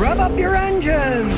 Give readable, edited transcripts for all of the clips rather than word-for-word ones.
Rev up your engines!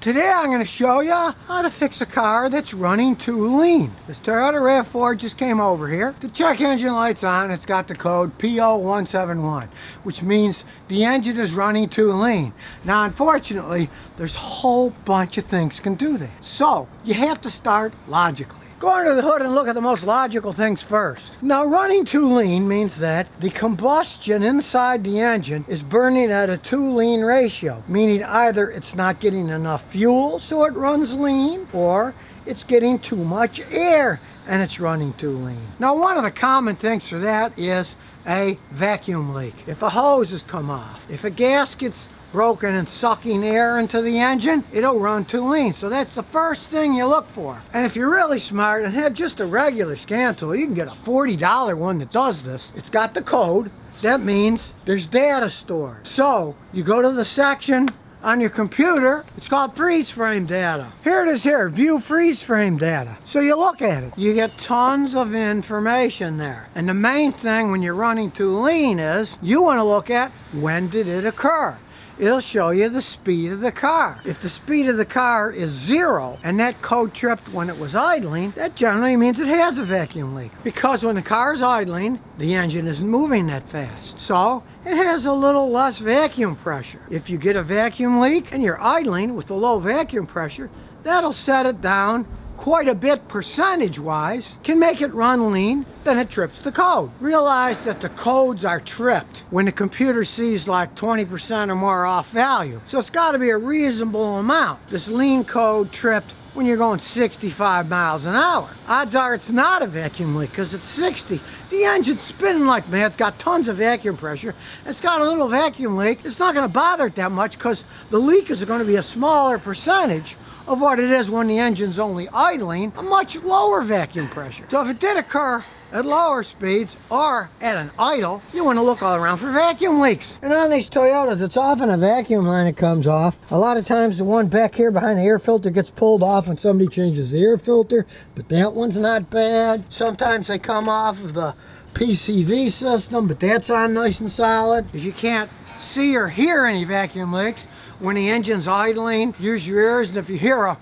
Today I'm going to show you how to fix a car that's running too lean. This Toyota RAV4 just came over here. The check engine light's on. It's got the code P0171, which means the engine is running too lean. Now unfortunately, there's a whole bunch of things can do that. So you have to start logically. Go under the hood and look at the most logical things first. Now running too lean means that the combustion inside the engine is burning at a too lean ratio, meaning either it's not getting enough fuel so it runs lean, or it's getting too much air and it's running too lean. Now one of the common things for that is a vacuum leak. If a hose has come off, if a gasket's broken and sucking air into the engine, it'll run too lean. So that's the first thing you look for. And if you're really smart and have just a regular scan tool, you can get a $40 one that does this. It's got the code. That means there's data stored. So you go to the section on your computer, it's called freeze frame data. Here it is here, view freeze frame data. So you look at it, you get tons of information there. And the main thing when you're running too lean is you want to look at when did it occur. It'll show you the speed of the car. If the speed of the car is 0 and that code tripped when it was idling, that generally means it has a vacuum leak. Because when the car is idling, the engine isn't moving that fast. So it has a little less vacuum pressure. If you get a vacuum leak and you're idling with a low vacuum pressure, that'll set it down quite a bit percentage-wise, can make it run lean, then it trips the code. Realize that the codes are tripped when the computer sees like 20% or more off value. So it's got to be a reasonable amount. This lean code tripped when you're going 65 miles an hour. Odds are it's not a vacuum leak because it's 60. The engine's spinning like mad. It's got tons of vacuum pressure. It's got a little vacuum leak. It's not going to bother it that much because the leak is going to be a smaller percentage of what it is when the engine's only idling, a much lower vacuum pressure. So if it did occur at lower speeds or at an idle, you want to look all around for vacuum leaks. And on these Toyotas, it's often a vacuum line that comes off. A lot of times the one back here behind the air filter gets pulled off when somebody changes the air filter, but that one's not bad. Sometimes they come off of the PCV system, but that's on nice and solid. If you can't see or hear any vacuum leaks when the engine's idling, use your ears, and if you hear a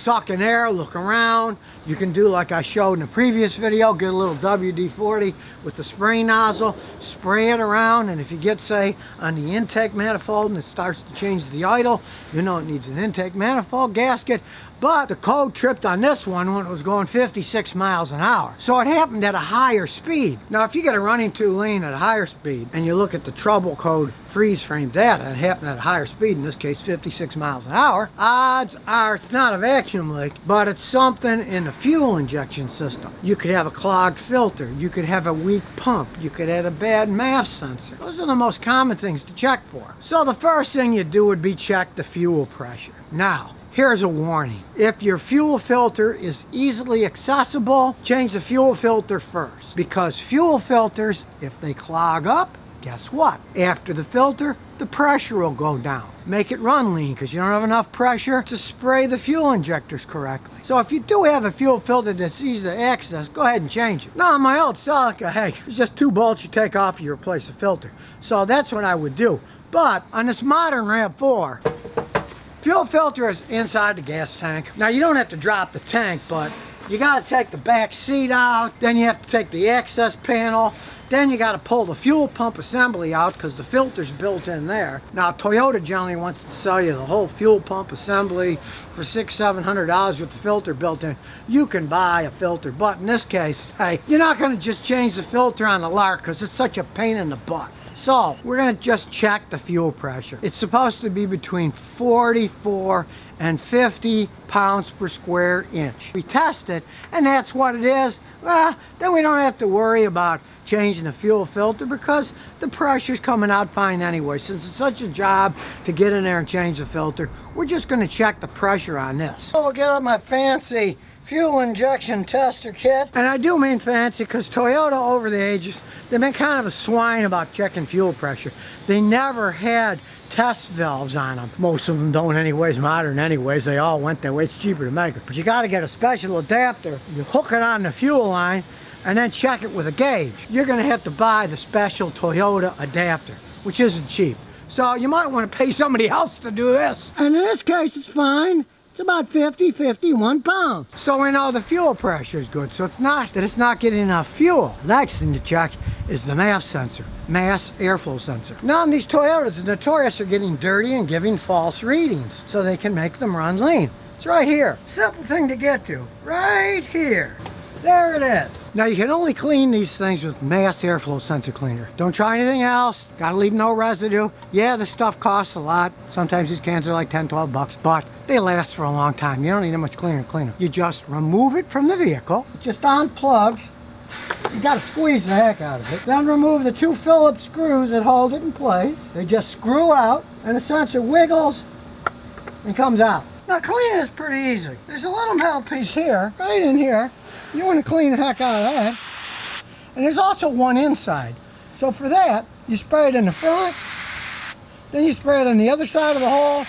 sucking air, look around. You can do like I showed in the previous video, get a little WD-40 with the spray nozzle, spray it around, and if you get, say, on the intake manifold and it starts to change the idle, you know it needs an intake manifold gasket. But the code tripped on this one when it was going 56 miles an hour. So it happened at a higher speed. Now if you get it running too lean at a higher speed and you look at the trouble code freeze frame data, it happened at a higher speed, in this case 56 miles an hour, odds are it's not a vacuum leak, but it's something in the fuel injection system. You could have a clogged filter, you could have a weak pump, you could have a bad MAF sensor. Those are the most common things to check for. So the first thing you do would be check the fuel pressure. Now, here's a warning. If your fuel filter is easily accessible, change the fuel filter first. Because fuel filters, if they clog up, guess what? After the filter, the pressure will go down. Make it run lean because you don't have enough pressure to spray the fuel injectors correctly. So if you do have a fuel filter that's easy to access, go ahead and change it. Now on my old Celica, hey, it's just 2 bolts you take off, you replace the filter. So that's what I would do. But on this modern RAV4, fuel filter is inside the gas tank. Now you don't have to drop the tank, but you got to take the back seat out, then you have to take the access panel, then you got to pull the fuel pump assembly out because the filter's built in there. Now Toyota generally wants to sell you the whole fuel pump assembly for $600–700 with the filter built in. You can buy a filter, but in this case, hey, you're not going to just change the filter on the lark because it's such a pain in the butt. So we're going to just check the fuel pressure. It's supposed to be between 44 and 50 pounds per square inch. We test it and that's what it is. Well, then we don't have to worry about changing the fuel filter because the pressure's coming out fine anyway. Since it's such a job to get in there and change the filter, we're just going to check the pressure on this. So we'll get out my fancy fuel injection tester kit. And I do mean fancy because Toyota over the ages, they've been kind of a swine about checking fuel pressure. They never had test valves on them. Most of them don't anyways, modern anyways. They all went that way. It's cheaper to make it. But you got to get a special adapter. You hook it on the fuel line and then check it with a gauge, you're going to have to buy the special Toyota adapter, which isn't cheap. So you might want to pay somebody else to do this. And in this case, it's fine. It's about 51 pounds. So we know the fuel pressure is good. So it's not that it's not getting enough fuel. Next thing to check is the mass sensor, mass airflow sensor. Now in these Toyotas, the notorious are getting dirty and giving false readings so they can make them run lean. It's right here. Simple thing to get to. Right here. There it is. Now you can only clean these things with mass airflow sensor cleaner. Don't try anything else. Gotta leave no residue. Yeah, this stuff costs a lot. Sometimes these cans are like 10, 12 bucks, but they last for a long time. You don't need that much cleaner to clean them. You just remove it from the vehicle. It just unplugs. You gotta squeeze the heck out of it. Then remove the 2 Phillips screws that hold it in place. They just screw out and the sensor wiggles and comes out. Now cleaning is pretty easy. There's a little metal piece here, right in here. You want to clean the heck out of that. And there's also one inside. So for that, you spray it in the front, then you spray it on the other side of the hole,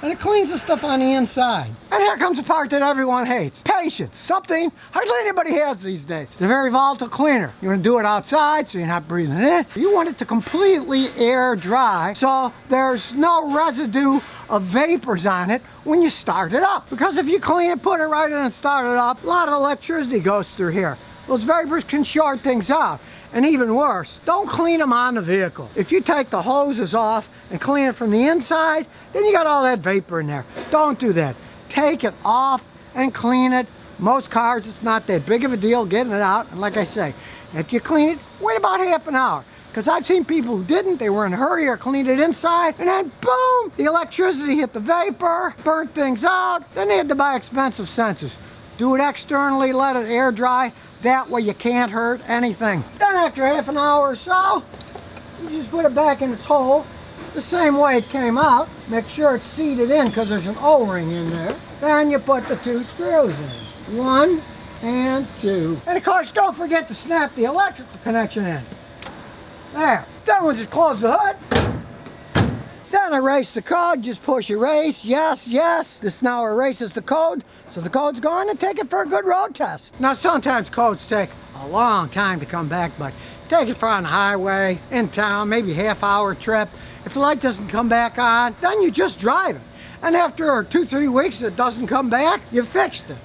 and it cleans the stuff on the inside. And here comes the part that everyone hates. Patience. Something hardly anybody has these days. It's a very volatile cleaner. You want to do it outside so you're not breathing it in. You want it to completely air dry so there's no residue of vapors on it when you start it up. Because if you clean it, put it right in and start it up, a lot of electricity goes through here. Those vapors can short things out. And even worse, don't clean them on the vehicle. If you take the hoses off and clean it from the inside, then you got all that vapor in there. Don't do that. Take it off and clean it. Most cars, it's not that big of a deal getting it out. And like I say, if you clean it, wait about half an hour. Because I've seen people who didn't, they were in a hurry or cleaned it inside, and then boom, the electricity hit the vapor, burnt things out, then they had to buy expensive sensors. Do it externally, let it air dry, that way you can't hurt anything. Then after half an hour or so, you just put it back in its hole, the same way it came out. Make sure it's seated in because there's an O-ring in there. Then you put the 2 screws in, 1 and 2. And of course, don't forget to snap the electrical connection in. There. Then we'll just close the hood. Then erase the code. Just push erase. Yes, yes. This now erases the code. So the code's gone, and take it for a good road test. Now sometimes codes take a long time to come back, but take it for on the highway, in town, maybe half-hour trip. If the light doesn't come back on, then you just drive it. And after 2-3 weeks it doesn't come back, you fixed it.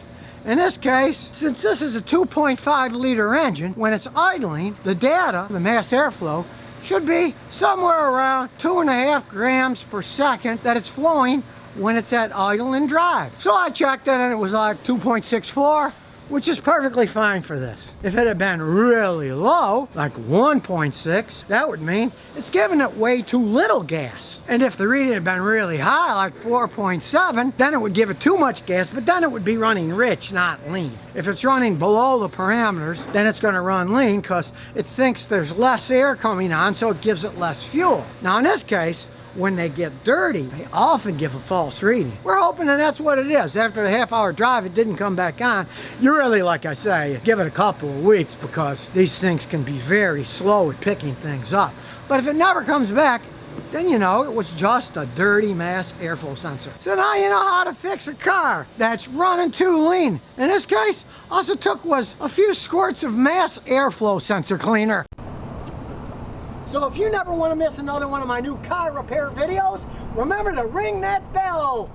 In this case, since this is a 2.5 liter engine, when it's idling, the data, the mass airflow, should be somewhere around 2.5 grams per second that it's flowing when it's at idle and drive. So I checked it and it was like 2.64, which is perfectly fine for this. If it had been really low, like 1.6, that would mean it's giving it way too little gas. And if the reading had been really high, like 4.7, then it would give it too much gas, but then it would be running rich, not lean. If it's running below the parameters, then it's going to run lean because it thinks there's less air coming on, so it gives it less fuel. Now in this case, when they get dirty, they often give a false reading. We're hoping that that's what it is. After the half-hour drive, it didn't come back on. You really, like I say, give it a couple of weeks because these things can be very slow at picking things up. But if it never comes back, then you know it was just a dirty mass airflow sensor. So now you know how to fix a car that's running too lean. In this case, all it took was a few squirts of mass airflow sensor cleaner. So if you never want to miss another one of my new car repair videos, remember to ring that bell.